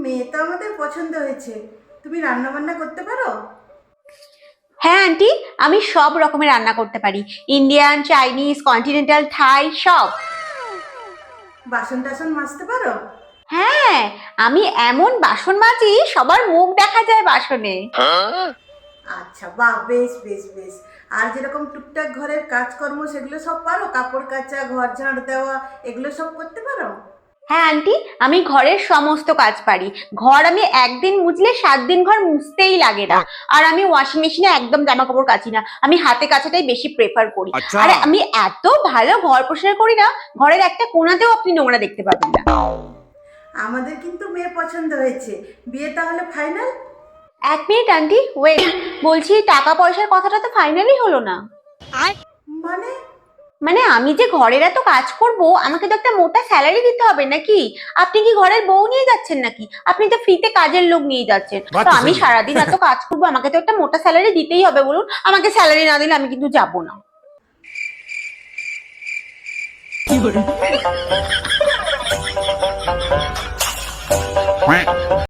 মেয়ে তো আমাদের পছন্দ হয়েছে। তুমি রান্না বান্না করতে পারো? হ্যাঁ আন্টি, আমি সব রকমের রান্না করতে পারি। ইন্ডিয়ান, চাইনিজ, কন্টিনেন্টাল, থাই সব। বাসন টাসন মাজতে পারো? হ্যাঁ, আমি এমন বাসন মাজি সবার মুখ দেখা যায় বাসনে। আচ্ছা, বাহ, বেশ বেশ বেশ। আর যেরকম টুকটাক ঘরের কাজকর্ম সেগুলো সব পারো? কাপড় কাচা, ঘর ঝাড় দেওয়া, এগুলো সব করতে পারো? হ্যাঁ আন্টি, আমি ঘরের সমস্ত কাজ পারি। ঘর আমি একদিন মুছলে 7 দিন ঘর মুছতেই লাগে না। আর আমি ওয়াশিং মেশিনে একদম জামা কাপড় কাচি না, আমি হাতে কাচাটাই বেশি প্রেফার করি। আচ্ছা। আর আমি এত ভালো ঘর পরিষ্কার করি না, ঘরের একটা কোণাতেও আপনি নোংরা দেখতে পাবেন না। আমাদের কিন্তু মেয়ে পছন্দ হয়েছে। বিয়ে তাহলে ফাইনাল? 1 minute aunty, wait. বলছি, টাকা পয়সার কথাটা তো ফাইনালি হলো না। মানে? মানে আমি যে ঘরের এত কাজ করব, আমাকে তো একটা মোটা স্যালারি দিতে হবে নাকি? আপনি কি ঘরের বউ নিয়ে যাচ্ছেন নাকি? আপনি তো ফ্রিতে কাজের লোক নিয়ে যাচ্ছেন। বাত তো তো আমি সহি है। সারাদিন এত কাজ করবো, আমাকে তো একটা মোটা স্যালারি দিতেই হবে। বলুন, আমাকে স্যালারি না দিলে আমি কিন্তু যাবো না।